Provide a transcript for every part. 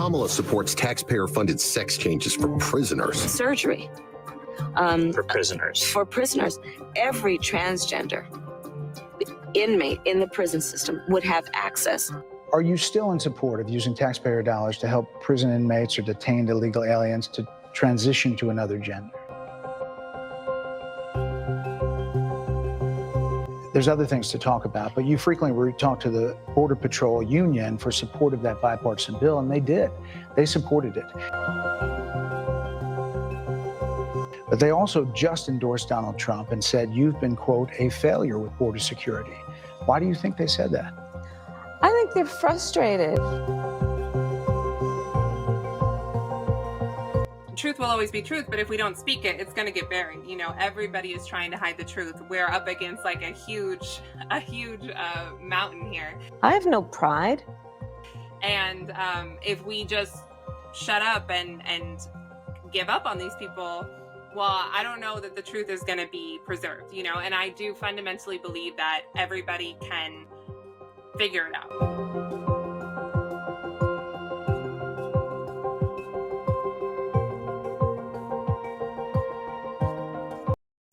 Kamala supports taxpayer-funded sex changes for prisoners. Surgery. For prisoners. For prisoners. Every transgender inmate in the prison system would have access. Are you still in support of using taxpayer dollars to help prison inmates or detained illegal aliens to transition to another gender? There's other things to talk about, but you frequently talk to the Border Patrol Union for support of that bipartisan bill, and they did. They supported it. But they also just endorsed Donald Trump and said, you've been, quote, a failure with border security. Why do you think they said that? I think they're frustrated. Truth will always be truth, but if we don't speak it, it's going to get buried. You know, everybody is trying to hide the truth. We're up against like a huge mountain here. I have no pride. And if we just shut up and give up on these people, well, I don't know that the truth is going to be preserved, you know, and I do fundamentally believe that everybody can figure it out.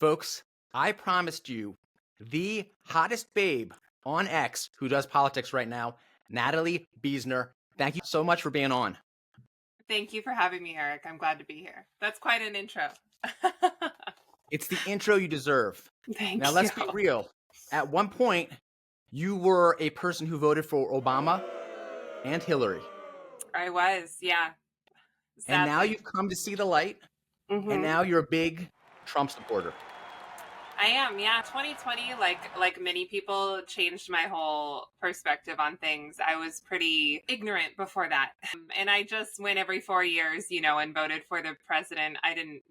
Folks, I promised you the hottest babe on X who does politics right now, Natalie Beisner. Thank you so much for being on. Thank you for having me, Eric. I'm glad to be here. That's quite an intro. It's the intro you deserve. Thank you. Now, let's be real. At one point, you were a person who voted for Obama and Hillary. I was, yeah. Sadly. And now you've come to see the light, and now you're a big Trump supporter. I am, yeah. 2020, like many people, changed my whole perspective on things. I was pretty ignorant before that. And I just went every 4 years, you know, and voted for the president.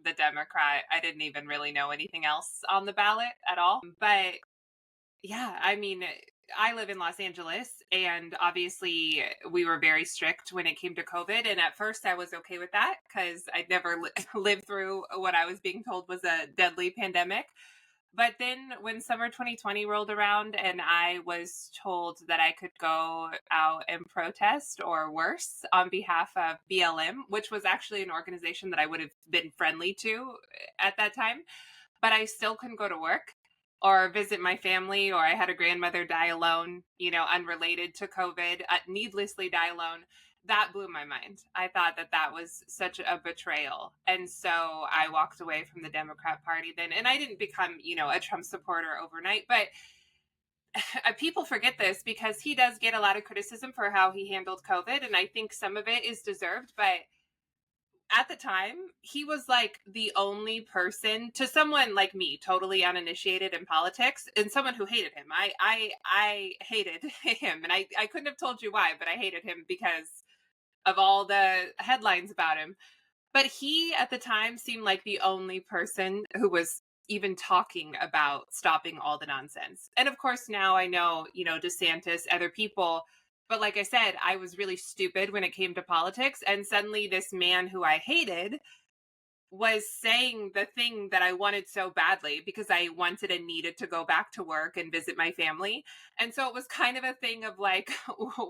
The Democrat, I didn't even really know anything else on the ballot at all. But yeah, I mean, I live in Los Angeles, and obviously we were very strict when it came to COVID. And at first I was okay with that because I'd never lived through what I was being told was a deadly pandemic. But then when summer 2020 rolled around and I was told that I could go out and protest or worse on behalf of BLM, which was actually an organization that I would have been friendly to at that time, but I still couldn't go to work or visit my family, or I had a grandmother die alone, you know, unrelated to COVID, needlessly die alone. That blew my mind. I thought that that was such a betrayal. And so I walked away from the Democrat Party then. And I didn't become, you know, a Trump supporter overnight. But people forget this because he does get a lot of criticism for how he handled COVID. And I think some of it is deserved. But at the time, he was like the only person, to someone like me, totally uninitiated in politics, and someone who hated him. I hated him. And I couldn't have told you why, but I hated him because of all the headlines about him. But he, at the time, seemed like the only person who was even talking about stopping all the nonsense. And of course, now I know, you know, DeSantis, other people. But like I said, I was really stupid when it came to politics. And suddenly this man who I hated was saying the thing that I wanted so badly because I wanted and needed to go back to work and visit my family. And so it was kind of a thing of like,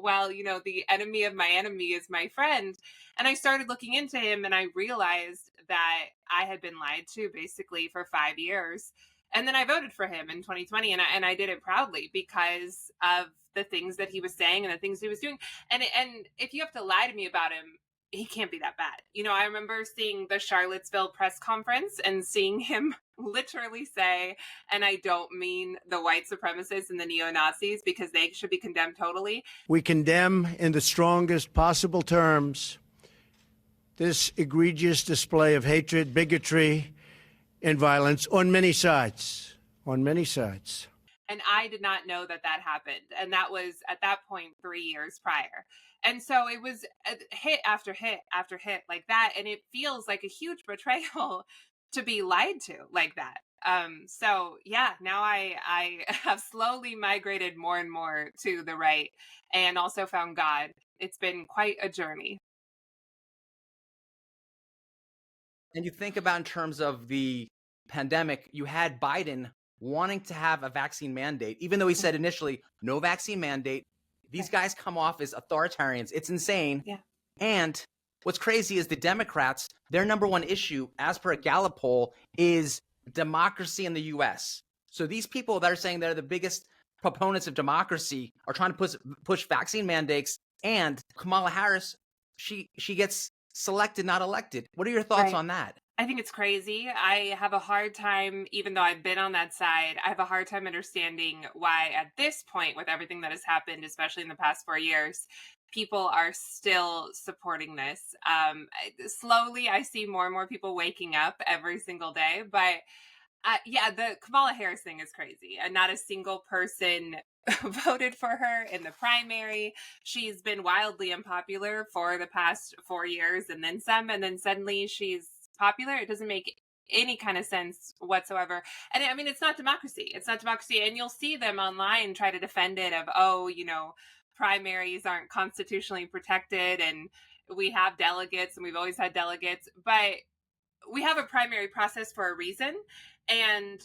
well, you know, the enemy of my enemy is my friend. And I started looking into him and I realized that I had been lied to basically for 5 years. And then I voted for him in 2020 and I did it proudly because of the things that he was saying and the things he was doing. And if you have to lie to me about him, he can't be that bad. You know, I remember seeing the Charlottesville press conference and seeing him literally say, and I don't mean the white supremacists and the neo-Nazis because they should be condemned totally. We condemn in the strongest possible terms this egregious display of hatred, bigotry, and violence on many sides, And I did not know that that happened. And that was at that point 3 years prior. And so it was hit after hit after hit like that. And it feels like a huge betrayal to be lied to like that. So yeah, now I have slowly migrated more and more to the right and also found God. It's been quite a journey. And you think about in terms of the pandemic, you had Biden wanting to have a vaccine mandate, even though he said initially, no vaccine mandate. These guys come off as authoritarians. It's insane. Yeah. And what's crazy is the Democrats, their number one issue, as per a Gallup poll, is democracy in the U.S. So these people that are saying they're the biggest proponents of democracy are trying to push vaccine mandates. And Kamala Harris, she gets selected, not elected. What are your thoughts on that? I think it's crazy. I have a hard time, even though I've been on that side, I have a hard time understanding why at this point, with everything that has happened, especially in the past 4 years, people are still supporting this. Slowly, I see more and more people waking up every single day. But yeah, the Kamala Harris thing is crazy. And not a single person voted for her in the primary. She's been wildly unpopular for the past 4 years and then some. And then suddenly she's popular. It doesn't make any kind of sense whatsoever. And I mean, it's not democracy. It's not democracy. And you'll see them online try to defend it of, oh, you know, primaries aren't constitutionally protected and we have delegates and we've always had delegates. But we have a primary process for a reason. And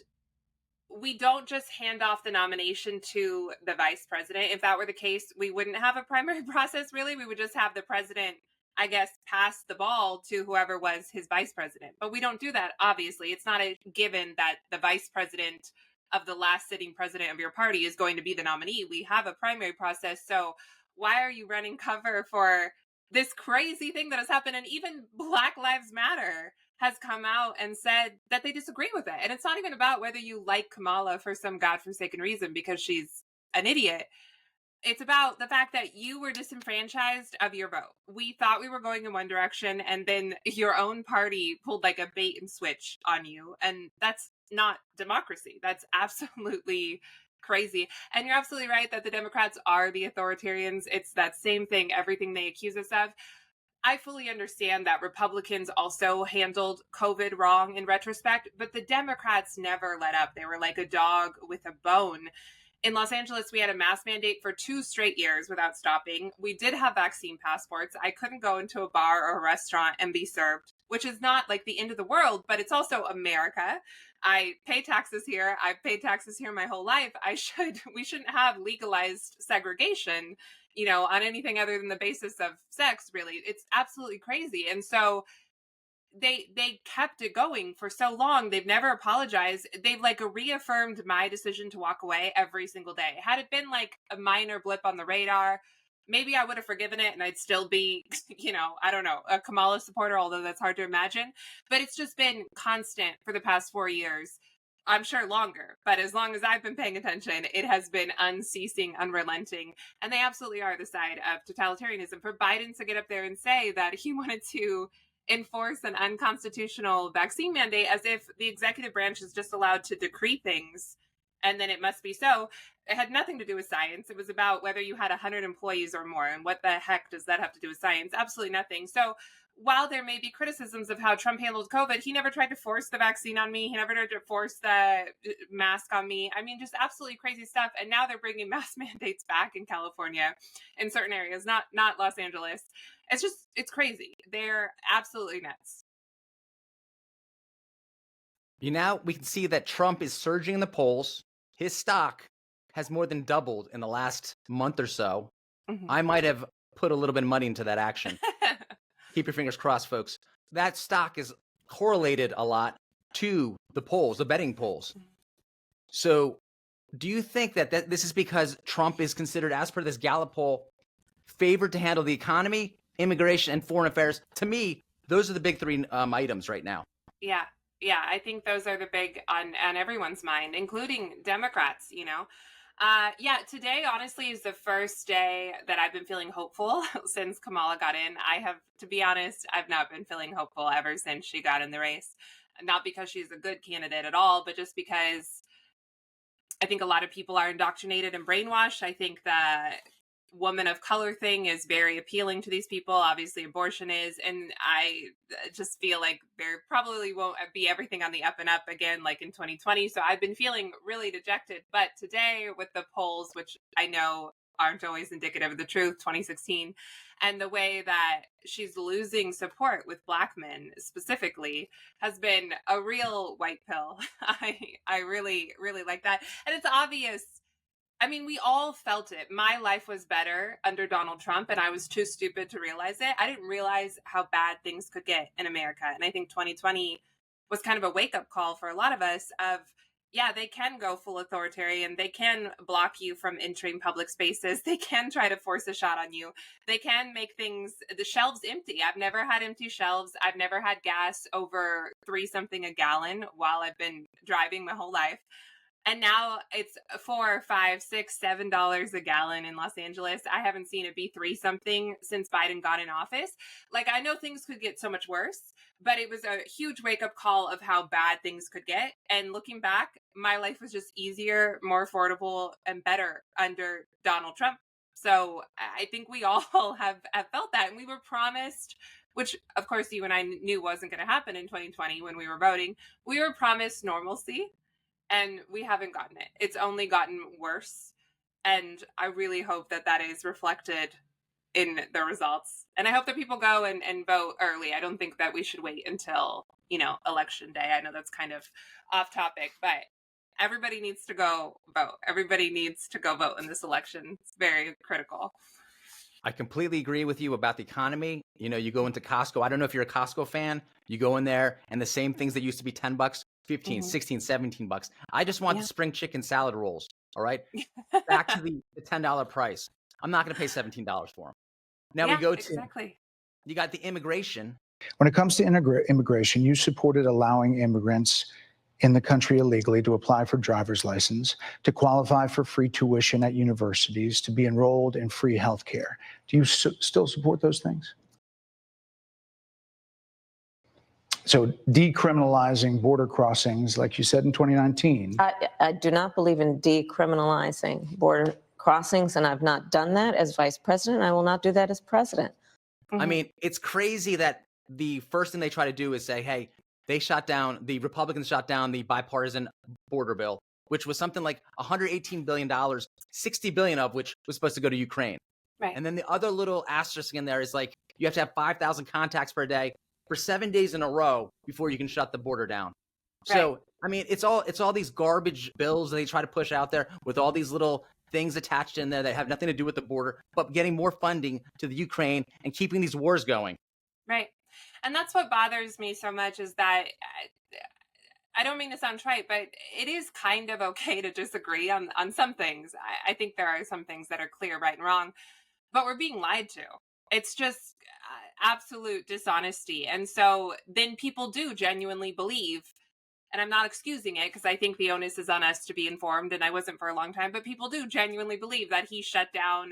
we don't just hand off the nomination to the vice president. If that were the case, we wouldn't have a primary process, really. We would just have the president, I guess, pass the ball to whoever was his vice president. But we don't do that, obviously. It's not a given that the vice president of the last sitting president of your party is going to be the nominee. We have a primary process. So why are you running cover for this crazy thing that has happened? And even Black Lives Matter has come out and said that they disagree with it. And it's not even about whether you like Kamala for some godforsaken reason because she's an idiot. It's about the fact that you were disenfranchised of your vote. We thought we were going in one direction, and then your own party pulled like a bait and switch on you. And that's not democracy. That's absolutely crazy. And you're absolutely right that the Democrats are the authoritarians. It's that same thing, everything they accuse us of. I fully understand that Republicans also handled COVID wrong in retrospect, but the Democrats never let up. They were like a dog with a bone. In Los Angeles, we had a mask mandate for 2 straight years without stopping. We did have vaccine passports. I couldn't go into a bar or a restaurant and be served, which is not like the end of the world, but it's also America. I pay taxes here. I've paid taxes here my whole life. We shouldn't have legalized segregation, you know, on anything other than the basis of sex, really. It's absolutely crazy. And so they kept it going for so long. They've never apologized. They've like reaffirmed my decision to walk away every single day. Had it been like a minor blip on the radar, maybe I would have forgiven it and I'd still be, you know, I don't know, a Kamala supporter, although that's hard to imagine. But it's just been constant for the past 4 years. I'm sure longer, but as long as I've been paying attention, it has been unceasing, unrelenting. And they absolutely are the side of totalitarianism. For Biden to get up there and say that he wanted to enforce an unconstitutional vaccine mandate as if the executive branch is just allowed to decree things and then it must be so. It had nothing to do with science. It was about whether you had 100 employees or more. And what the heck does that have to do with science? Absolutely nothing. So while there may be criticisms of how Trump handled COVID, he never tried to force the vaccine on me. He never tried to force the mask on me. I mean, just absolutely crazy stuff. And now they're bringing mask mandates back in California in certain areas, not Los Angeles. It's crazy. They're absolutely nuts. Now we can see that Trump is surging in the polls. His stock has more than doubled in the last month or so. Mm-hmm. I might have put a little bit of money into that action. Keep your fingers crossed, folks. That stock is correlated a lot to the polls, the betting polls. So do you think that this is because Trump is considered, as per this Gallup poll, favored to handle the economy, immigration, and foreign affairs? To me, those are the big 3 items right now. Yeah. Yeah, I think those are the big on everyone's mind, including Democrats, you know. Yeah, today, honestly, is the first day that I've been feeling hopeful since Kamala got in. To be honest, I've not been feeling hopeful ever since she got in the race. Not because she's a good candidate at all, but just because I think a lot of people are indoctrinated and brainwashed. I think the woman of color thing is very appealing to these people. Obviously, abortion is. And I just feel like there probably won't be everything on the up and up again, like in 2020. So I've been feeling really dejected. But today with the polls, which I know aren't always indicative of the truth, 2016, and the way that she's losing support with Black men specifically has been a real white pill. I really, really like that. And it's obvious. I mean, we all felt it. My life was better under Donald Trump, and I was too stupid to realize it. I didn't realize how bad things could get in America. And I think 2020 was kind of a wake-up call for a lot of us of, yeah, they can go full authoritarian. They can block you from entering public spaces. They can try to force a shot on you. They can make the shelves empty. I've never had empty shelves. I've never had gas over 3-something a gallon while I've been driving my whole life. And now it's $4, $5, $6, $7 a gallon in Los Angeles. I haven't seen it be 3-something since Biden got in office. Like, I know things could get so much worse, but it was a huge wake-up call of how bad things could get. And looking back, my life was just easier, more affordable, and better under Donald Trump. So I think we all have felt that. And we were promised, which of course you and I knew wasn't going to happen in 2020 when we were voting, we were promised normalcy. And we haven't gotten it. It's only gotten worse. And I really hope that that is reflected in the results. And I hope that people go and vote early. I don't think that we should wait until, election day. I know that's kind of off topic, but everybody needs to go vote. Everybody needs to go vote in this election. It's very critical. I completely agree with you about the economy. You go into Costco. I don't know if you're a Costco fan. You go in there and the same things that used to be $10, 15, 16, 17 bucks. I just want the spring chicken salad rolls. All right. Back to the $10 price. I'm not going to pay $17 for them. Now we go to, you got the immigration. When it comes to immigration, you supported allowing immigrants in the country illegally to apply for driver's license, to qualify for free tuition at universities, to be enrolled in free health care. Do you still support those things? So decriminalizing border crossings, like you said in 2019. I do not believe in decriminalizing border crossings, and I've not done that as vice president. I will not do that as president. I mean, it's crazy that the first thing they try to do is say, hey, the Republicans shot down the bipartisan border bill, which was something like $118 billion, $60 billion of which was supposed to go to Ukraine. Right. And then the other little asterisk in there is like, you have to have 5,000 contacts per day for 7 days in a row before you can shut the border down. Right. So, I mean, it's all these garbage bills that they try to push out there with all these little things attached in there that have nothing to do with the border, but getting more funding to the Ukraine and keeping these wars going. Right. And that's what bothers me so much is that I don't mean to sound trite, but it is kind of okay to disagree on some things. I think there are some things that are clear, right and wrong, but we're being lied to. It's just absolute dishonesty. And so then people do genuinely believe, and I'm not excusing it because I think the onus is on us to be informed, and I wasn't for a long time, but people do genuinely believe that he shut down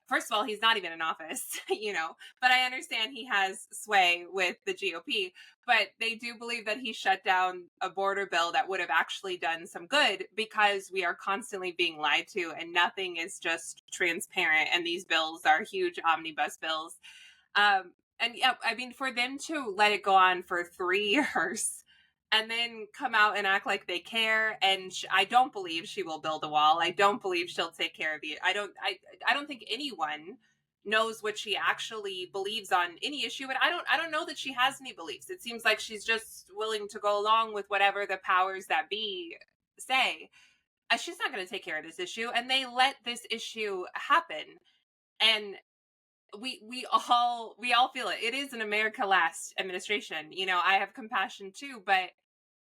first of all, he's not even in office, but I understand he has sway with the GOP, but they do believe that he shut down a border bill that would have actually done some good because we are constantly being lied to and nothing is just transparent. And these bills are huge omnibus bills. And yeah, I mean, for them to let it go on for 3 years and then come out and act like they care. And I don't believe she will build a wall. I don't believe she'll take care of it. I don't think anyone knows what she actually believes on any issue. And I don't know that she has any beliefs. It seems like she's just willing to go along with whatever the powers that be say. She's not going to take care of this issue. And they let this issue happen. And we all feel it. It is an America Last administration. I have compassion too, but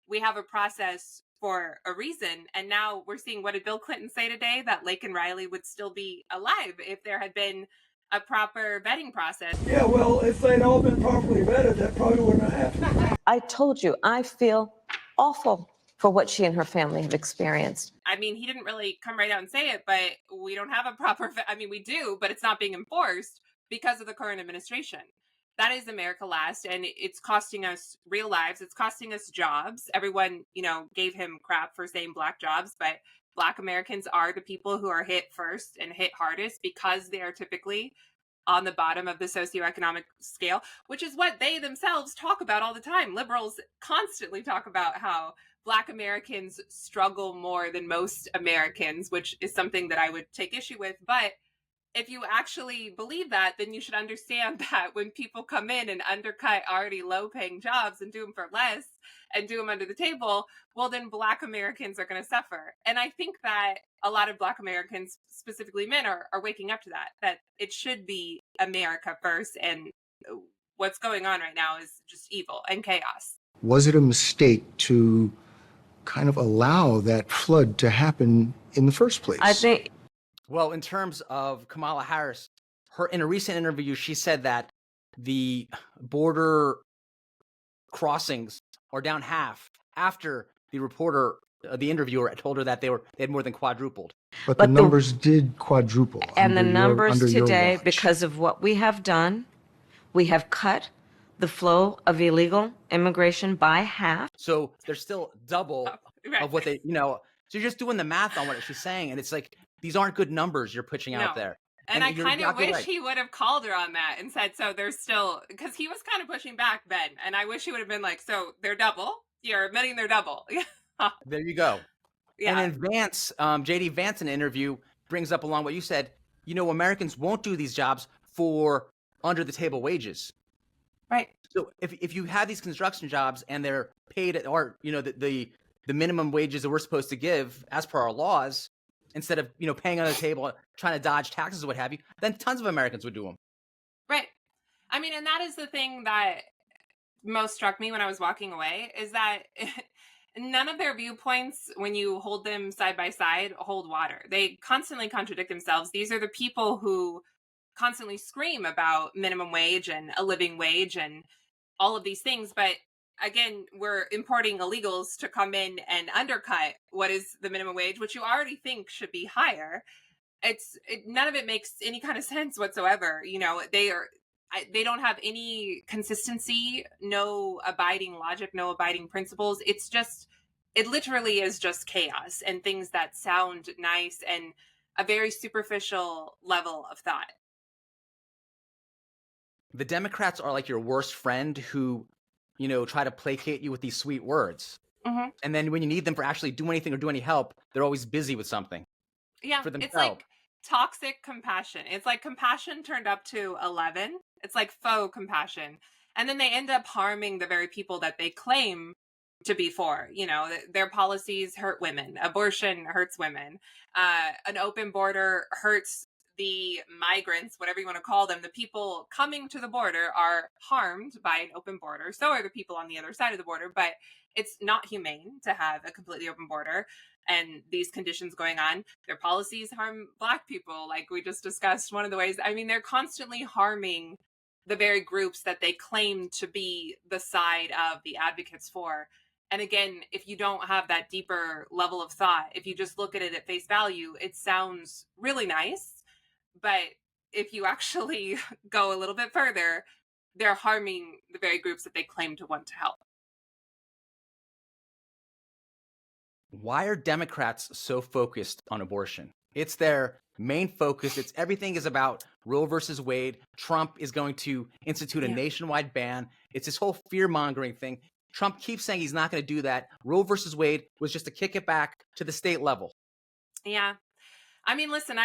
we have a process for a reason. And now we're seeing, what did Bill Clinton say today? That Lake and Riley would still be alive if there had been a proper vetting process. Yeah, well, if they'd all been properly vetted, that probably wouldn't have happened. I told you, I feel awful for what she and her family have experienced. I mean, he didn't really come right out and say it, but we don't have a proper, we do, but it's not being enforced because of the current administration. That is America Last, and it's costing us real lives. It's costing us jobs. Everyone, gave him crap for saying Black jobs, but Black Americans are the people who are hit first and hit hardest because they are typically on the bottom of the socioeconomic scale, which is what they themselves talk about all the time. Liberals constantly talk about how Black Americans struggle more than most Americans, which is something that I would take issue with, but if you actually believe that, then you should understand that when people come in and undercut already low paying jobs and do them for less and do them under the table, well, then Black Americans are going to suffer. And I think that a lot of Black Americans, specifically men, are waking up to that it should be America first. And what's going on right now is just evil and chaos. Was it a mistake to kind of allow that flood to happen in the first place? I think. Well, in terms of Kamala Harris, in a recent interview, she said that the border crossings are down half after the interviewer told her that they had more than quadrupled. But the numbers did quadruple. And the numbers today, watch. because of what we have done, we have cut the flow of illegal immigration by half. So they're still double Right. of what they, so you're just doing the math on what she's saying. And it's like, these aren't good numbers you're pitching out there. And I you're kind of exactly wish right. he would have called her on that and said, so there's still, because he was kind of pushing back, Ben. And I wish he would have been like, so they're double? You're admitting they're double. There you go. Yeah. And then Vance, JD Vance in an interview brings up along what you said, Americans won't do these jobs for under the table wages. Right. So if you have these construction jobs and they're paid at, or, the minimum wages that we're supposed to give as per our laws, instead of, paying on the table, trying to dodge taxes or what have you, then tons of Americans would do them. Right. I mean, and that is the thing that most struck me when I was walking away, is that none of their viewpoints, when you hold them side by side, hold water. They constantly contradict themselves. These are the people who constantly scream about minimum wage and a living wage and all of these things. But again, we're importing illegals to come in and undercut what is the minimum wage, which you already think should be higher. None of it makes any kind of sense whatsoever. They don't have any consistency, no abiding logic, no abiding principles. It literally is just chaos and things that sound nice and a very superficial level of thought. The Democrats are like your worst friend who, try to placate you with these sweet words. Mm-hmm. And then when you need them for actually do anything or do any help, they're always busy with something. Yeah, for themselves. It's like toxic compassion. It's like compassion turned up to 11. It's like faux compassion. And then they end up harming the very people that they claim to be for. Their policies hurt women. Abortion hurts women. An open border hurts the migrants, whatever you want to call them. The people coming to the border are harmed by an open border. So are the people on the other side of the border. But it's not humane to have a completely open border and these conditions going on. Their policies harm Black people, like we just discussed. One of the ways, they're constantly harming the very groups that they claim to be the side of the advocates for. And again, if you don't have that deeper level of thought, if you just look at it at face value, it sounds really nice. But if you actually go a little bit further, they're harming the very groups that they claim to want to help. Why are Democrats so focused on abortion? It's their main focus. Everything is about Roe versus Wade. Trump is going to institute a nationwide ban. It's this whole fear-mongering thing. Trump keeps saying he's not going to do that. Roe versus Wade was just to kick it back to the state level. Yeah. Listen,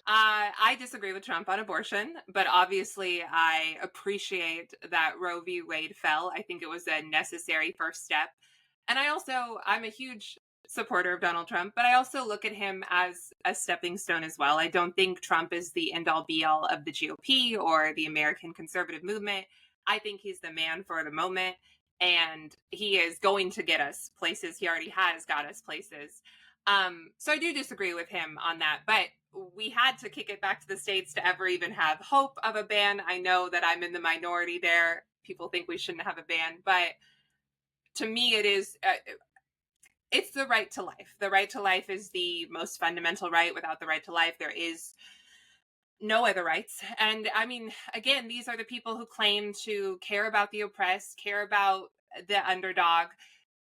I disagree with Trump on abortion, but obviously I appreciate that Roe v. Wade fell. I think it was a necessary first step. And I'm a huge supporter of Donald Trump, but I also look at him as a stepping stone as well. I don't think Trump is the end all be all of the GOP or the American conservative movement. I think he's the man for the moment, and he is going to get us places. He already has got us places. So I do disagree with him on that, but we had to kick it back to the states to ever even have hope of a ban. I know that I'm in the minority there. People think we shouldn't have a ban, but to me, it is, it's the right to life. The right to life is the most fundamental right. Without the right to life, there is no other rights. And again, these are the people who claim to care about the oppressed, care about the underdog.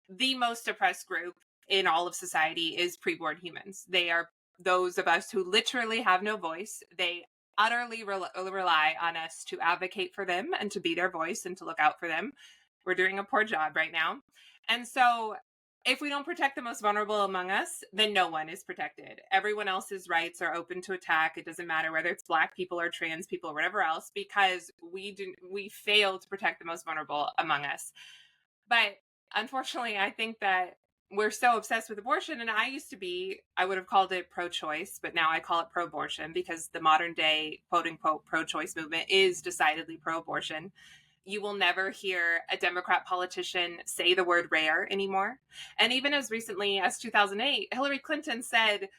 The most oppressed group in all of society is preborn humans. They are those of us who literally have no voice. They utterly rely on us to advocate for them and to be their voice and to look out for them. We're doing a poor job right now. And so if we don't protect the most vulnerable among us, then no one is protected. Everyone else's rights are open to attack. It doesn't matter whether it's Black people or trans people or whatever else, because we fail to protect the most vulnerable among us. But unfortunately, I think that we're so obsessed with abortion, and I would have called it pro-choice, but now I call it pro-abortion because the modern day quote unquote pro-choice movement is decidedly pro-abortion. You will never hear a Democrat politician say the word rare anymore. And even as recently as 2008, Hillary Clinton said,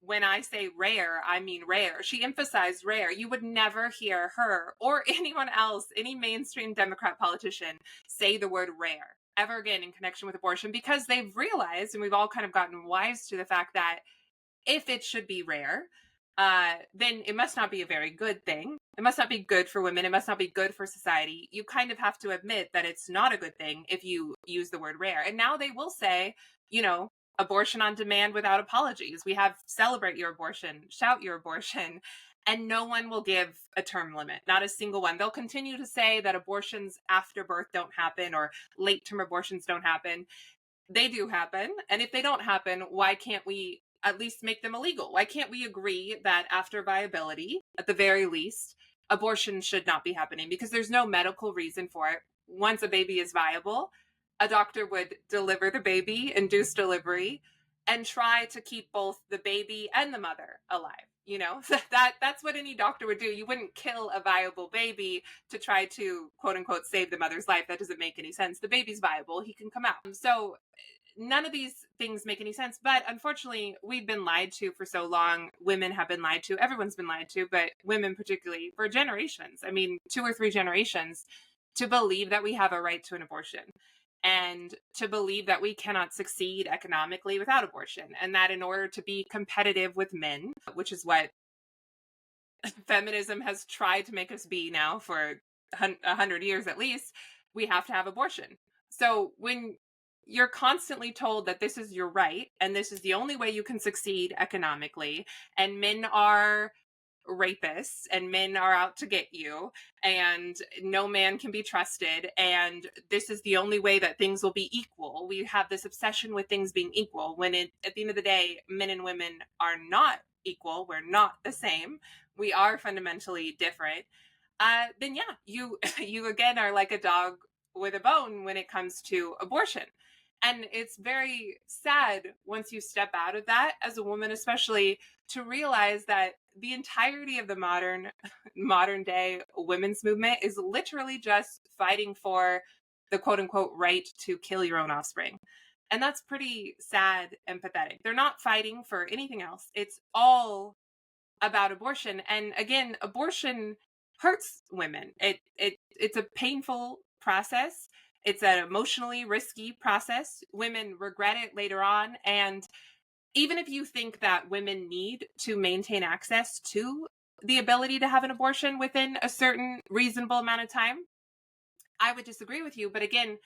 when I say rare, I mean rare. She emphasized rare. You would never hear her or anyone else, any mainstream Democrat politician, say the word rare ever again in connection with abortion, because they've realized, and we've all kind of gotten wise to the fact that if it should be rare, then it must not be a very good thing. It must not be good for women. It must not be good for society. You kind of have to admit that it's not a good thing if you use the word rare. And now they will say, abortion on demand without apologies. We have celebrate your abortion, shout your abortion, and no one will give a term limit, not a single one. They'll continue to say that abortions after birth don't happen or late term abortions don't happen. They do happen. And if they don't happen, why can't we at least make them illegal? Why can't we agree that after viability, at the very least, abortion should not be happening? Because there's no medical reason for it. Once a baby is viable, a doctor would deliver the baby, induce delivery, and try to keep both the baby and the mother alive. That's what any doctor would do. You wouldn't kill a viable baby to try to quote unquote save the mother's life. That doesn't make any sense. The baby's viable. He can come out. So none of these things make any sense. But unfortunately, we've been lied to for so long. Women have been lied to. Everyone's been lied to, but women particularly for generations. 2 or 3 generations, to believe that we have a right to an abortion, and to believe that we cannot succeed economically without abortion, and that in order to be competitive with men, which is what feminism has tried to make us be now for 100 years at least, we have to have abortion. So when you're constantly told that this is your right and this is the only way you can succeed economically, and men are rapists and men are out to get you and no man can be trusted and this is the only way that things will be equal. We have this obsession with things being equal when at the end of the day, men and women are not equal. We're not the same. We are fundamentally different. Then yeah, you again are like a dog with a bone when it comes to abortion. And it's very sad once you step out of that as a woman, especially, to realize that the entirety of the modern day women's movement is literally just fighting for the quote unquote right to kill your own offspring. And that's pretty sad and pathetic. They're not fighting for anything else. It's all about abortion. And again, abortion hurts women. It's a painful process. It's an emotionally risky process. Women regret it later on. And even if you think that women need to maintain access to the ability to have an abortion within a certain reasonable amount of time, I would disagree with you. But again,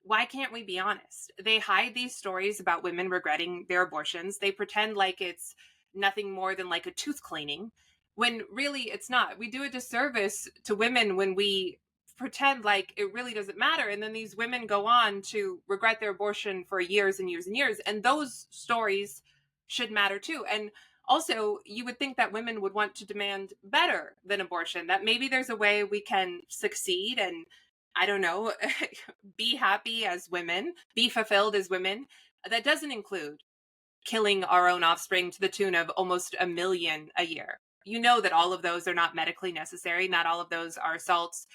why can't we be honest? They hide these stories about women regretting their abortions. They pretend like it's nothing more than like a tooth cleaning, when really it's not. We do a disservice to women when we pretend like it really doesn't matter. And then these women go on to regret their abortion for years and years and years. And those stories should matter too. And also, you would think that women would want to demand better than abortion, that maybe there's a way we can succeed and, I don't know, be happy as women, be fulfilled as women. That doesn't include killing our own offspring to the tune of almost 1 million a year. You know that all of those are not medically necessary. Not all of those are assaults.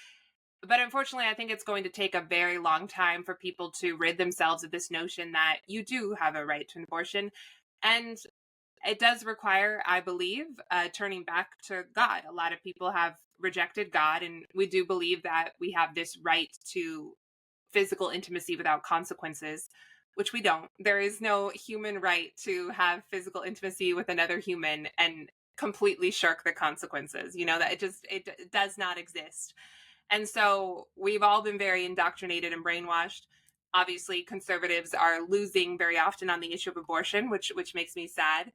But unfortunately, I think it's going to take a very long time for people to rid themselves of this notion that you do have a right to an abortion. And it does require, I believe, turning back to God. A lot of people have rejected God, and we do believe that we have this right to physical intimacy without consequences, which we don't. There is no human right to have physical intimacy with another human and completely shirk the consequences. That it does not exist. And so we've all been very indoctrinated and brainwashed. Obviously, conservatives are losing very often on the issue of abortion, which makes me sad.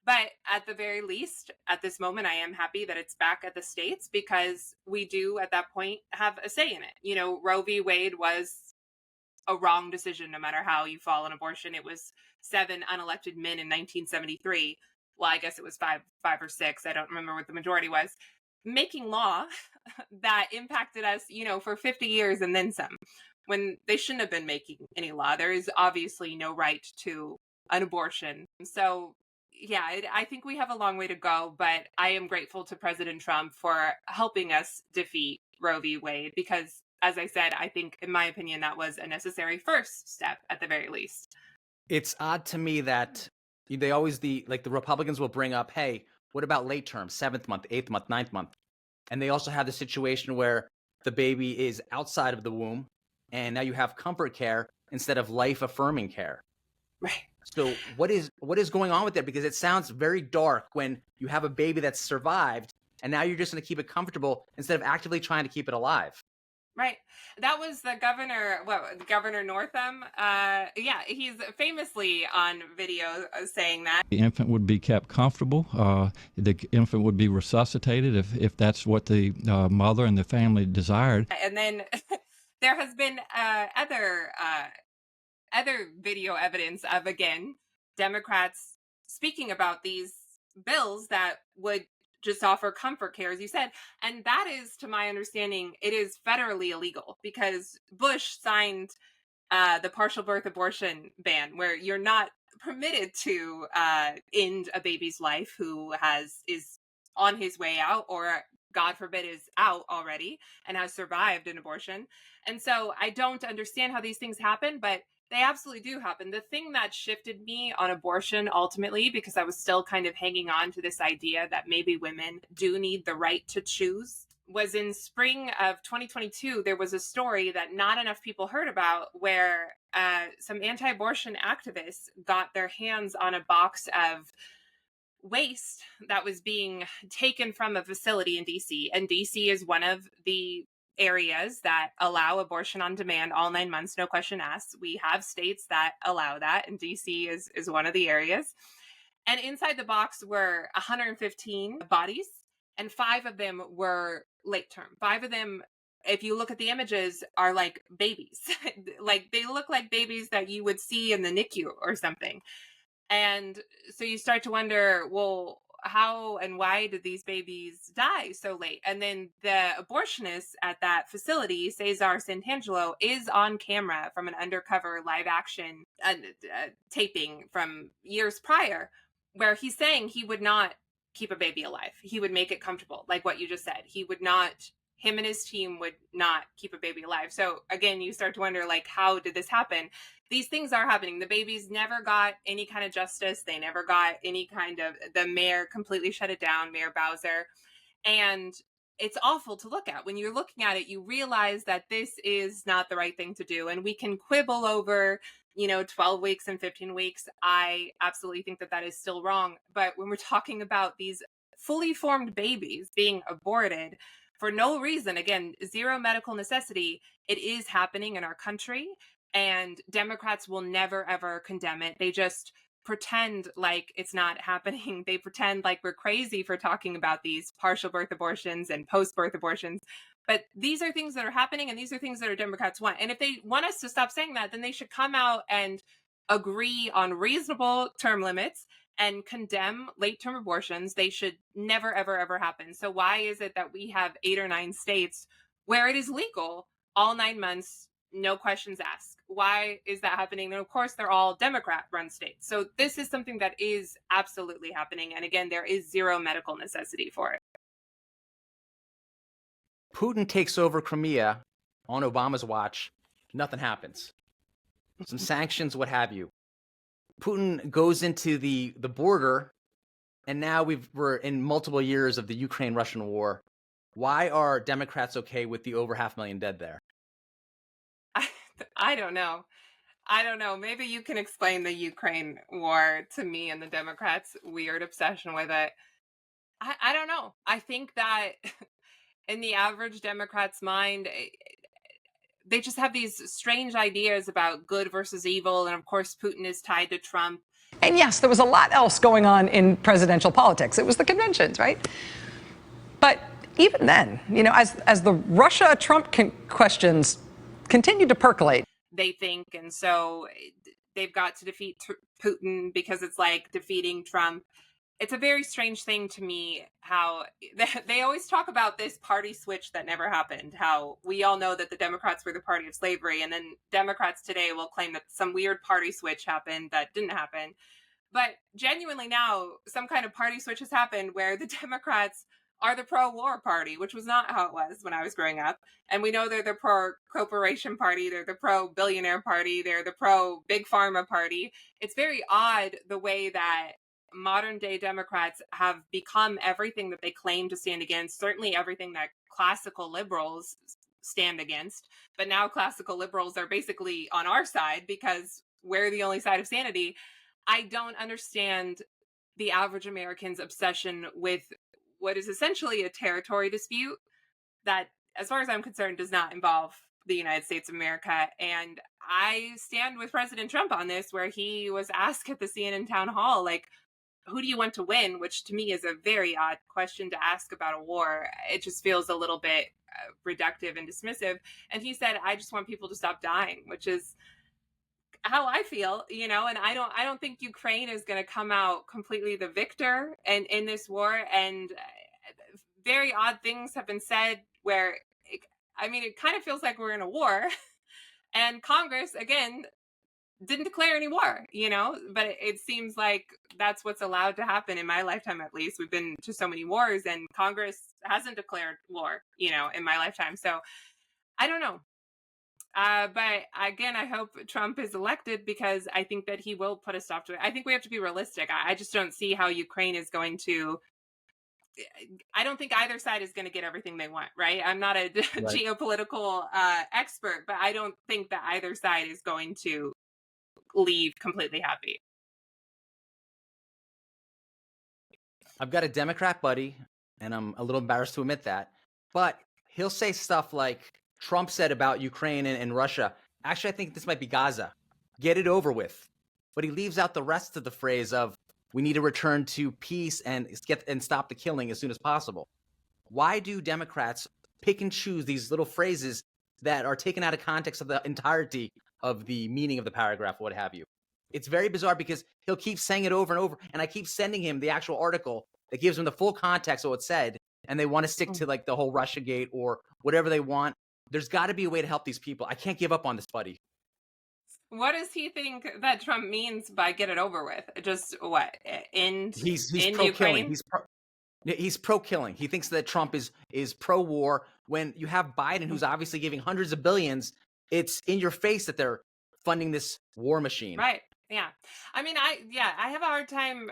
But at the very least, at this moment, I am happy that it's back at the states, because we do, at that point, have a say in it. Roe v. Wade was a wrong decision no matter how you fall on abortion. It was 7 unelected men in 1973. Well, I guess it was five or six. I don't remember what the majority was, making law that impacted us, for 50 years and then some, when they shouldn't have been making any law. There is obviously no right to an abortion. So yeah, I think we have a long way to go, but I am grateful to President Trump for helping us defeat Roe v. Wade, because as I said, I think, in my opinion, that was a necessary first step at the very least. It's odd to me that they always, the Republicans will bring up, hey, what about late term, 7th month, 8th month, 9th month? And they also have the situation where the baby is outside of the womb, and now you have comfort care instead of life-affirming care. Right. So what is going on with that? Because it sounds very dark when you have a baby that's survived, and now you're just going to keep it comfortable instead of actively trying to keep it alive. Right. That was the Governor Northam. Yeah, he's famously on video saying that. The infant would be kept comfortable. The infant would be resuscitated if that's what the mother and the family desired. And then there has been other video evidence of, again, Democrats speaking about these bills that would just offer comfort care, as you said. And that is, to my understanding, it is federally illegal, because Bush signed the partial birth abortion ban, where you're not permitted to end a baby's life who is on his way out, or God forbid is out already and has survived an abortion. And so I don't understand how these things happen, but they absolutely do happen. The thing that shifted me on abortion ultimately, because I was still kind of hanging on to this idea that maybe women do need the right to choose, was in spring of 2022, there was a story that not enough people heard about, where some anti-abortion activists got their hands on a box of waste that was being taken from a facility in DC. And DC is one of the areas that allow abortion on demand all 9 months, no question asked. We have states that allow that, and DC is one of the areas. And inside the box were 115 bodies, and 5 of them were late term. 5 of them, if you look at the images, are like babies. Like, they look like babies that you would see in the NICU or something. And so you start to wonder, well, how and why did these babies die so late? And then the abortionist at that facility, Cesar Santangelo, is on camera from an undercover live action taping from years prior, where he's saying he would not keep a baby alive. He would make it comfortable, like what you just said. Him and his team would not keep a baby alive. So again, you start to wonder, like, how did this happen? These things are happening. The babies never got any kind of justice. They never got any kind of, the mayor completely shut it down, Mayor Bowser. And it's awful to look at. When you're looking at it, you realize that this is not the right thing to do. And we can quibble over, 12 weeks and 15 weeks. I absolutely think that that is still wrong. But when we're talking about these fully formed babies being aborted for no reason, again, zero medical necessity, it is happening in our country. And Democrats will never, ever condemn it. They just pretend like it's not happening. They pretend like we're crazy for talking about these partial birth abortions and post-birth abortions. But these are things that are happening, and these are things that our Democrats want. And if they want us to stop saying that, then they should come out and agree on reasonable term limits and condemn late-term abortions. They should never, ever, ever happen. So why is it that we have 8 or 9 states where it is legal all 9 months, no questions asked? Why is that happening? And of course, they're all Democrat-run states. So this is something that is absolutely happening. And again, there is zero medical necessity for it. Putin takes over Crimea on Obama's watch. Nothing happens. Some sanctions, what have you. Putin goes into the border, and now we're in multiple years of the Ukraine-Russian war. Why are Democrats okay with the over 500,000 dead there? I don't know. Maybe you can explain the Ukraine war to me and the Democrats' weird obsession with it. I don't know. I think that in the average Democrat's mind, they just have these strange ideas about good versus evil. And of course, Putin is tied to Trump. And yes, there was a lot else going on in presidential politics. It was the conventions, right? But even then, as the Russia-Trump questions continued to percolate. they think. And so they've got to defeat Putin because it's like defeating Trump. It's a very strange thing to me how they always talk about this party switch that never happened, how we all know that the Democrats were the party of slavery, and then Democrats today will claim that some weird party switch happened that didn't happen. But genuinely now, some kind of party switch has happened where the Democrats are the pro-war party, which was not how it was when I was growing up. And we know they're the pro-corporation party, they're the pro-billionaire party, they're the pro-big pharma party. It's very odd the way that modern day Democrats have become everything that they claim to stand against, certainly everything that classical liberals stand against. But now classical liberals are basically on our side because we're the only side of sanity. I don't understand the average American's obsession with what is essentially a territory dispute that, as far as I'm concerned, does not involve the United States of America. And I stand with President Trump on this, where he was asked at the CNN town hall, like, who do you want to win? Which to me is a very odd question to ask about a war. It just feels a little bit reductive and dismissive. And he said, I just want people to stop dying, which is how I feel, you know. And I don't think Ukraine is going to come out completely the victor and in this war. And very odd things have been said where, it kind of feels like we're in a war. And Congress, again, didn't declare any war, you know, but it seems like that's what's allowed to happen in my lifetime, at least. We've been to so many wars and Congress hasn't declared war, you know, in my lifetime. So I don't know. But again, I hope Trump is elected because I think that he will put a stop to it. I think we have to be realistic. I just don't see how Ukraine is going to. I don't think either side is going to get everything they want, right? I'm not a geopolitical expert, but I don't think that either side is going to leave completely happy. I've got a Democrat buddy, and I'm a little embarrassed to admit that, but he'll say stuff like Trump said about Ukraine and Russia. Actually, I think this might be Gaza. Get it over with. But he leaves out the rest of the phrase of we need to return to peace and stop the killing as soon as possible. Why do Democrats pick and choose these little phrases that are taken out of context of the entirety of the meaning of the paragraph, what have you? It's very bizarre because he'll keep saying it over and over, and I keep sending him the actual article that gives him the full context of what it said, and they want to stick to like the whole Russiagate or whatever they want. There's got to be a way to help these people. I can't give up on this, buddy. What does he think that Trump means by get it over with? Just what? He's in pro-killing. Ukraine? He's pro-killing. He thinks that Trump is pro-war. When you have Biden, who's obviously giving hundreds of billions, it's in your face that they're funding this war machine. Right. Yeah. I have a hard time.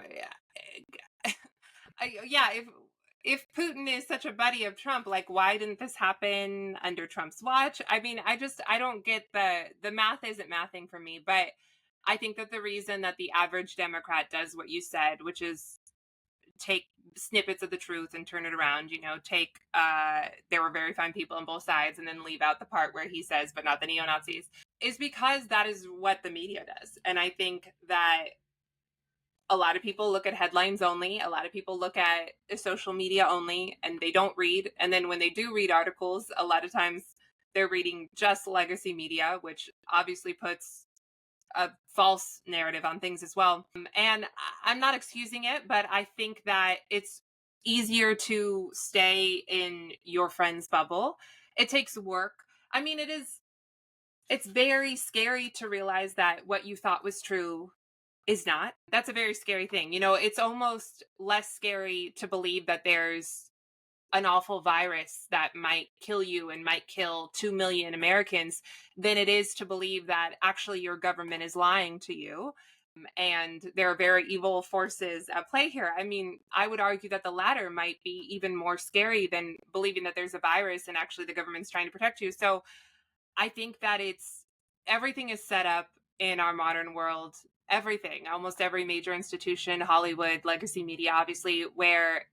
If Putin is such a buddy of Trump, like, why didn't this happen under Trump's watch? I don't get the math isn't mathing for me, but I think that the reason that the average Democrat does what you said, which is take snippets of the truth and turn it around, you know, there were very fine people on both sides and then leave out the part where he says, but not the neo-Nazis, is because that is what the media does. And I think that a lot of people look at headlines only. A lot of people look at social media only, and they don't read. And then when they do read articles, a lot of times they're reading just legacy media, which obviously puts a false narrative on things as well. And I'm not excusing it, but I think that it's easier to stay in your friend's bubble. It takes work. It's very scary to realize that what you thought was true is not. That's a very scary thing. You know, it's almost less scary to believe that there's an awful virus that might kill you and might kill 2 million Americans than it is to believe that actually your government is lying to you. And there are very evil forces at play here. I would argue that the latter might be even more scary than believing that there's a virus and actually the government's trying to protect you. So I think that everything is set up in our modern world. Everything, almost every major institution, Hollywood, legacy media, obviously, where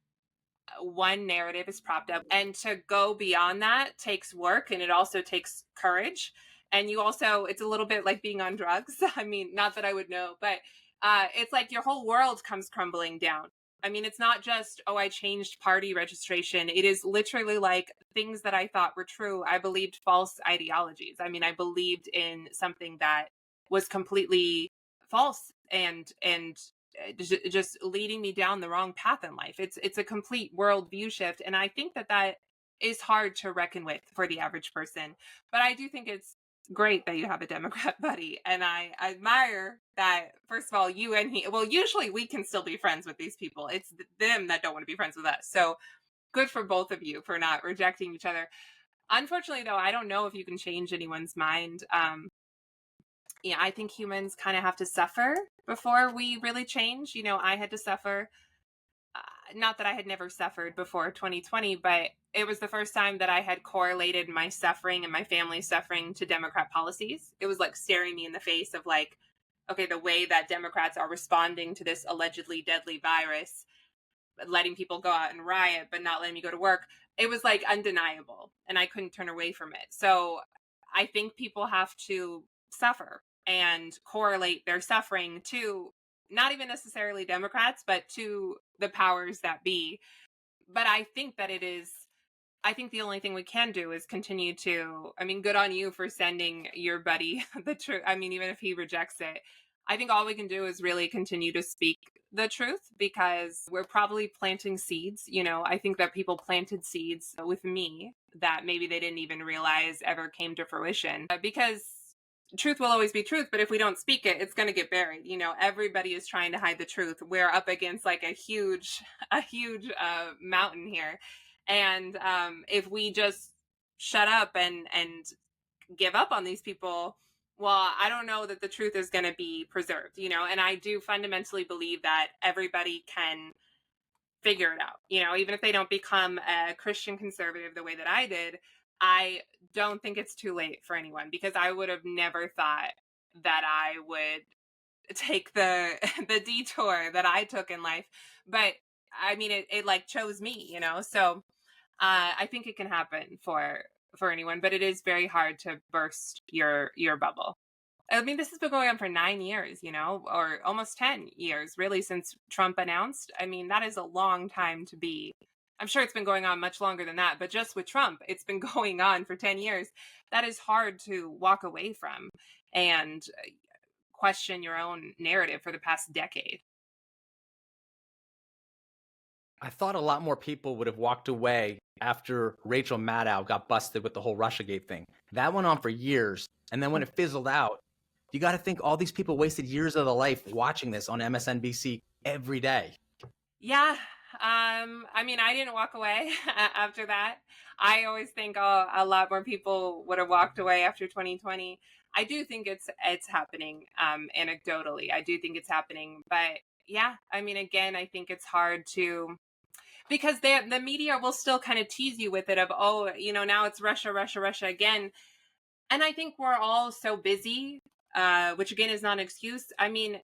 one narrative is propped up. And to go beyond that takes work, and it also takes courage. And it's a little bit like being on drugs. Not that I would know, but it's like your whole world comes crumbling down. I mean, it's not just, oh, I changed party registration. It is literally like things that I thought were true. I believed false ideologies. I mean, I believed in something that was completely false and just leading me down the wrong path in life. It's a complete worldview shift. And I think that is hard to reckon with for the average person. But I do think it's great that you have a Democrat buddy. And I admire that, first of all, you and he, well, usually we can still be friends with these people. It's them that don't want to be friends with us. So good for both of you for not rejecting each other. Unfortunately, though, I don't know if you can change anyone's mind. Yeah, I think humans kind of have to suffer before we really change. You know, I had to suffer. Not that I had never suffered before 2020, but it was the first time that I had correlated my suffering and my family's suffering to Democrat policies. It was like staring me in the face of like, okay, the way that Democrats are responding to this allegedly deadly virus, letting people go out and riot, but not letting me go to work. It was like undeniable, and I couldn't turn away from it. So I think people have to suffer and correlate their suffering to not even necessarily Democrats, but to the powers that be. But I think that I think the only thing we can do is continue to, I mean, good on you for sending your buddy the truth. I mean, even if he rejects it, I think all we can do is really continue to speak the truth, because we're probably planting seeds. You know, I think that people planted seeds with me that maybe they didn't even realize ever came to fruition, because truth will always be truth, but if we don't speak it, it's going to get buried. You know, everybody is trying to hide the truth. We're up against like a huge mountain here. And if we just shut up and give up on these people, well, I don't know that the truth is going to be preserved, you know. And I do fundamentally believe that everybody can figure it out, you know, even if they don't become a Christian conservative the way that I did. I don't think it's too late for anyone, because I would have never thought that I would take the detour that I took in life. But I mean, it like chose me, you know. So I think it can happen for anyone, but it is very hard to burst your bubble. I mean, this has been going on for 9 years, you know, or almost 10 years, really, since Trump announced. I mean, that is a long time to be. I'm sure it's been going on much longer than that, but just with Trump, it's been going on for 10 years. That is hard to walk away from and question your own narrative for the past decade. I thought a lot more people would have walked away after Rachel Maddow got busted with the whole Russiagate thing. That went on for years. And then when it fizzled out, you got to think all these people wasted years of their life watching this on MSNBC every day. Yeah. I mean, I didn't walk away after that. I always think a lot more people would have walked away after 2020. I do think it's happening anecdotally. I do think it's happening. But yeah, I mean, again, I think it's hard to, because the media will still kind of tease you with it of, oh, you know, now it's Russia, Russia, Russia again. And I think we're all so busy, which again is not an excuse. I mean,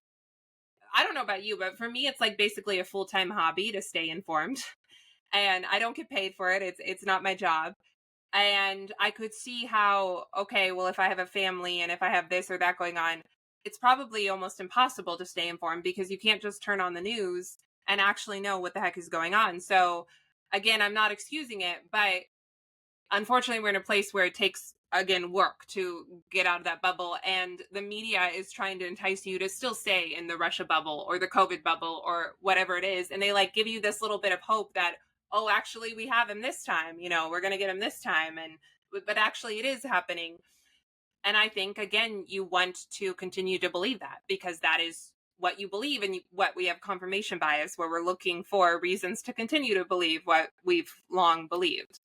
I don't know about you, but for me, it's like basically a full-time hobby to stay informed, and I don't get paid for it. It's not my job. And I could see how, okay, well, if I have a family and if I have this or that going on, it's probably almost impossible to stay informed, because you can't just turn on the news and actually know what the heck is going on. So again, I'm not excusing it, but unfortunately, we're in a place where it takes, again, work to get out of that bubble. And the media is trying to entice you to still stay in the Russia bubble or the COVID bubble or whatever it is. And they like give you this little bit of hope that, oh, actually, we have him this time. You know, we're going to get him this time. But actually, it is happening. And I think, again, you want to continue to believe that, because that is what you believe, and what we have confirmation bias, where we're looking for reasons to continue to believe what we've long believed.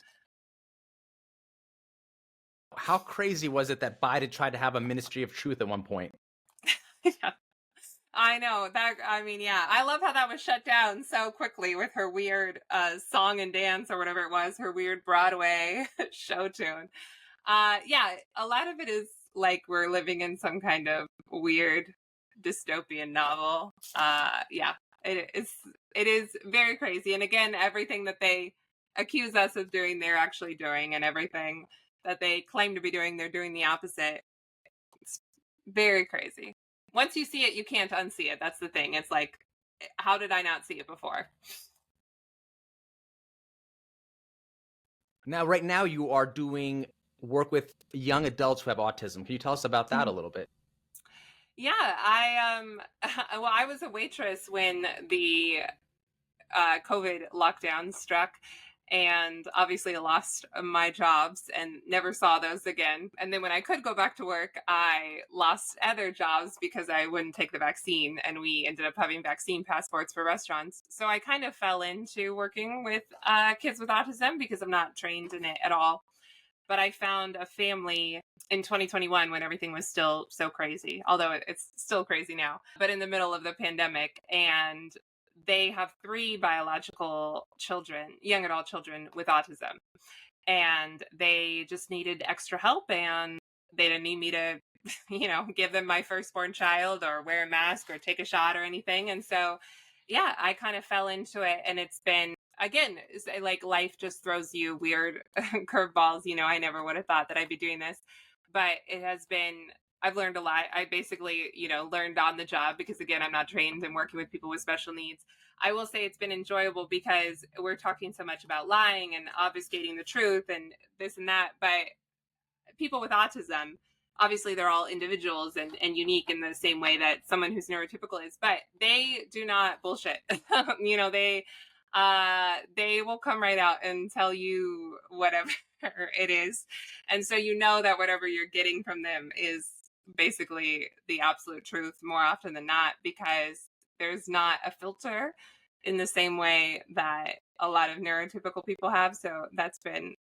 How crazy was it that Biden tried to have a Ministry of Truth at one point? Yeah. I know that. I mean, yeah, I love how that was shut down so quickly with her weird song and dance or whatever it was, her weird Broadway show tune. Yeah, a lot of it is like we're living in some kind of weird dystopian novel. Yeah, it is very crazy. And again, everything that they accuse us of doing, they're actually doing, and everything that they claim to be doing, they're doing the opposite. It's very crazy. Once you see it, you can't unsee it. That's the thing. It's like how did I not see it before? Now, right now, you are doing work with young adults who have autism. Can you tell us about that a little bit? Yeah, well, I was a waitress when the COVID lockdown struck, and obviously I lost my jobs and never saw those again. And then when I could go back to work, I lost other jobs because I wouldn't take the vaccine, and we ended up having vaccine passports for restaurants. So I kind of fell into working with kids with autism because I'm not trained in it at all. But I found a family in 2021 when everything was still so crazy, although it's still crazy now, but in the middle of the pandemic. And they have 3 biological children, young adult children with autism. And they just needed extra help, and they didn't need me to, give them my firstborn child or wear a mask or take a shot or anything. And so, yeah, I kind of fell into it, and it's been, again, it's like life just throws you weird curveballs. I never would have thought that I'd be doing this, but it has been, I've learned a lot. I basically, learned on the job because, again, I'm not trained in working with people with special needs. I will say it's been enjoyable because we're talking so much about lying and obfuscating the truth and this and that. But people with autism, obviously they're all individuals and unique in the same way that someone who's neurotypical is, but they do not bullshit. They will come right out and tell you whatever it is. And so that whatever you're getting from them is basically the absolute truth more often than not, because there's not a filter in the same way that a lot of neurotypical people have. So that's been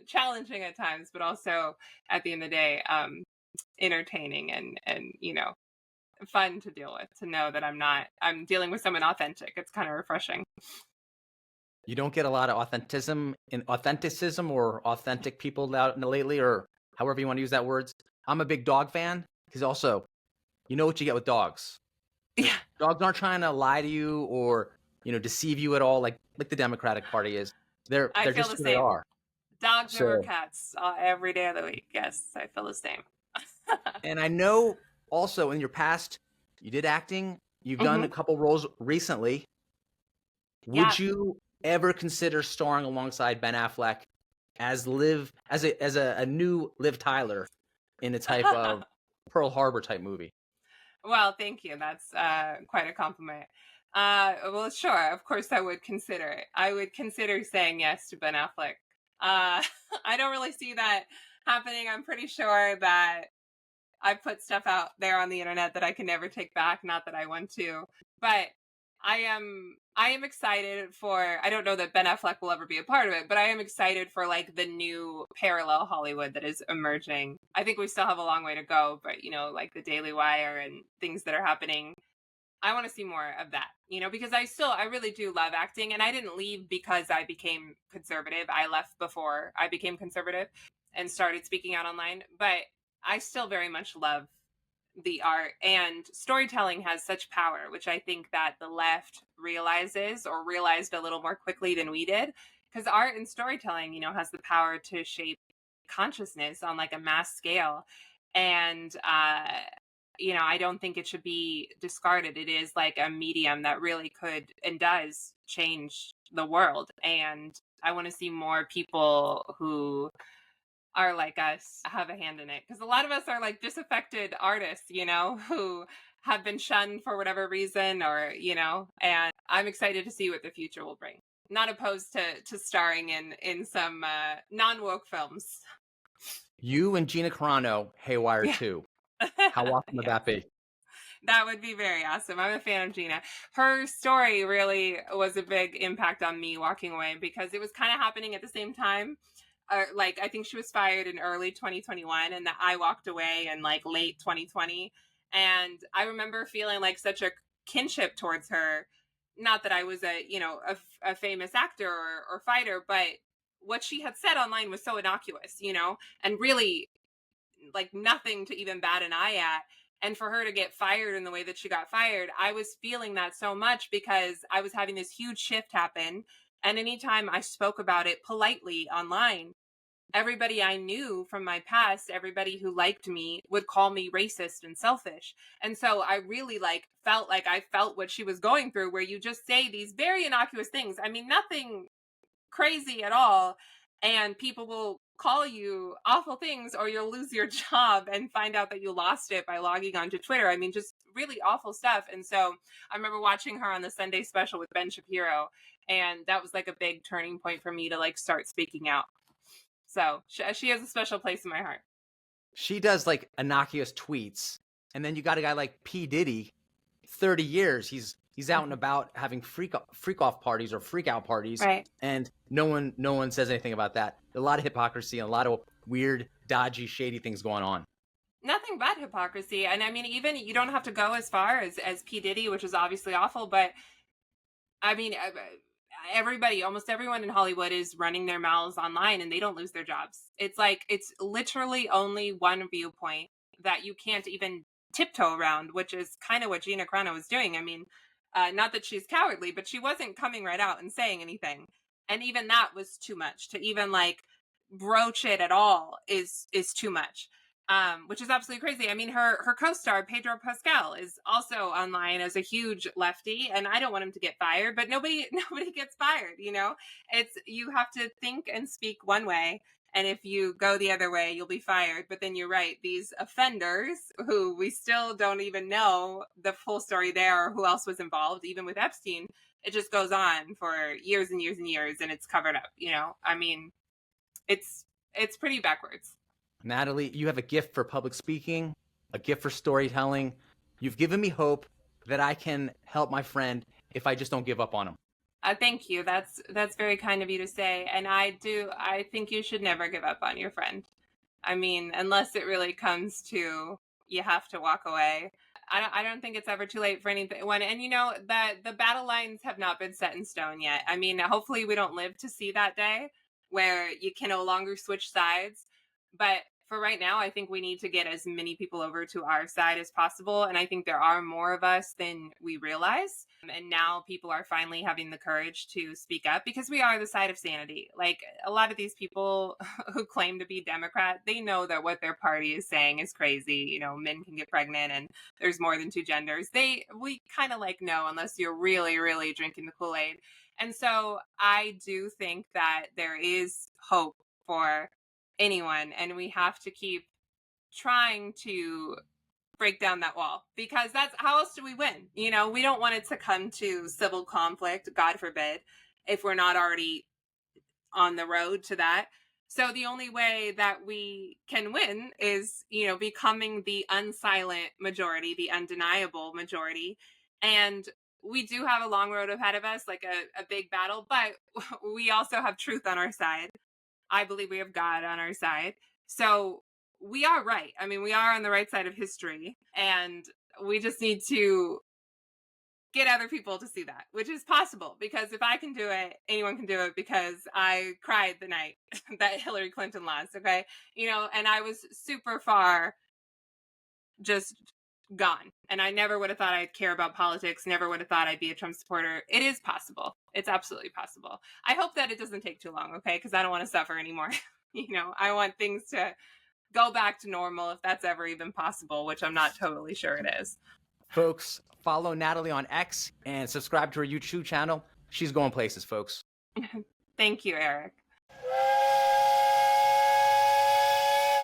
challenging at times, but also at the end of the day, entertaining and fun to deal with, to know that I'm dealing with someone authentic. It's kind of refreshing. You don't get a lot of authenticism or authentic people out lately, or however you want to use that word. I'm a big dog fan because also, you know what you get with dogs. Yeah. Dogs aren't trying to lie to you or, deceive you at all like the Democratic Party is. They're just who they are. Dogs over cats every day of the week. Yes, I feel the same. And I know also in your past, you did acting. You've done a couple roles recently. Would you ever consider starring alongside Ben Affleck as a new Liv Tyler in a type of Pearl Harbor type movie? Well, thank you. That's quite a compliment. Well, sure. Of course, I would consider it. I would consider saying yes to Ben Affleck. I don't really see that happening. I'm pretty sure that I put stuff out there on the internet that I can never take back. Not that I want to, but I am excited for, I don't know that Ben Affleck will ever be a part of it, but I am excited for like the new parallel Hollywood that is emerging. I think we still have a long way to go, but like the Daily Wire and things that are happening, I want to see more of that, because I really do love acting, and I didn't leave because I became conservative. I left before I became conservative and started speaking out online, but I still very much love the art, and storytelling has such power, which I think that the left realized a little more quickly than we did, because art and storytelling, has the power to shape consciousness on like a mass scale. And, I don't think it should be discarded. It is like a medium that really could and does change the world. And I want to see more people who are like us have a hand in it, because a lot of us are like disaffected artists, who have been shunned for whatever reason, or and I'm excited to see what the future will bring. Not opposed to starring in some non-woke films. You and Gina Carano, Haywire 2. How awesome would that be? That would be very awesome. I'm a fan of Gina. Her story really was a big impact on me walking away, because it was kind of happening at the same time. I think she was fired in early 2021, and that I walked away in like late 2020. And I remember feeling like such a kinship towards her. Not that I was a famous actor or fighter, but what she had said online was so innocuous, and really like nothing to even bat an eye at. And for her to get fired in the way that she got fired, I was feeling that so much, because I was having this huge shift happen. And anytime I spoke about it politely online, everybody I knew from my past, everybody who liked me would call me racist and selfish. And so I really felt like I felt what she was going through, where you just say these very innocuous things. I mean, nothing crazy at all. And people will call you awful things, or you'll lose your job and find out that you lost it by logging onto Twitter. I mean, just really awful stuff. And so I remember watching her on the Sunday special with Ben Shapiro, and that was like a big turning point for me to start speaking out. So she has a special place in my heart. She does innocuous tweets, and then you got a guy like P. Diddy, 30 years. He's out and about having freak off parties or freak out parties, right? And no one says anything about that. A lot of hypocrisy and a lot of weird, dodgy, shady things going on. Nothing but hypocrisy. And I mean, even you don't have to go as far as P. Diddy, which is obviously awful, but I mean, almost everyone in Hollywood is running their mouths online, and they don't lose their jobs. It's literally only one viewpoint that you can't even tiptoe around, which is kind of what Gina Carano was doing. I mean, not that she's cowardly, but she wasn't coming right out and saying anything. And even that was too much. To even broach it at all is too much. Which is absolutely crazy. I mean, her co-star, Pedro Pascal, is also online as a huge lefty, and I don't want him to get fired, but nobody gets fired, you have to think and speak one way, and if you go the other way, you'll be fired. But then you're right, these offenders, who we still don't even know the full story there, or who else was involved, even with Epstein, it just goes on for years and years and years, and it's covered up, I mean, it's pretty backwards. Natalie, you have a gift for public speaking, a gift for storytelling. You've given me hope that I can help my friend if I just don't give up on him. Thank you. That's very kind of you to say. And I think you should never give up on your friend. I mean, unless it really comes to you have to walk away. I don't think it's ever too late for anything. And that the battle lines have not been set in stone yet. I mean, hopefully we don't live to see that day where you can no longer switch sides. But for right now, I think we need to get as many people over to our side as possible. And I think there are more of us than we realize. And now people are finally having the courage to speak up, because we are the side of sanity. A lot of these people who claim to be Democrat, they know that what their party is saying is crazy. Men can get pregnant and there's more than two genders. We kind of know, unless you're really, really drinking the Kool-Aid. And so I do think that there is hope for anyone, and we have to keep trying to break down that wall, because that's how else do we win? We don't want it to come to civil conflict, God forbid, if we're not already on the road to that. So the only way that we can win is, becoming the unsilent majority, the undeniable majority. And we do have a long road ahead of us, a big battle, but we also have truth on our side. I believe we have God on our side. So we are right. I mean, we are on the right side of history, and we just need to get other people to see that, which is possible, because if I can do it, anyone can do it, because I cried the night that Hillary Clinton lost. Okay. And I was super far just gone. And I never would have thought I'd care about politics, never would have thought I'd be a Trump supporter. It is possible. It's absolutely possible. I hope that it doesn't take too long, okay? Because I don't want to suffer anymore. I want things to go back to normal, if that's ever even possible, which I'm not totally sure it is. Folks, follow Natalie on X and subscribe to her YouTube channel. She's going places, folks. Thank you, Eric.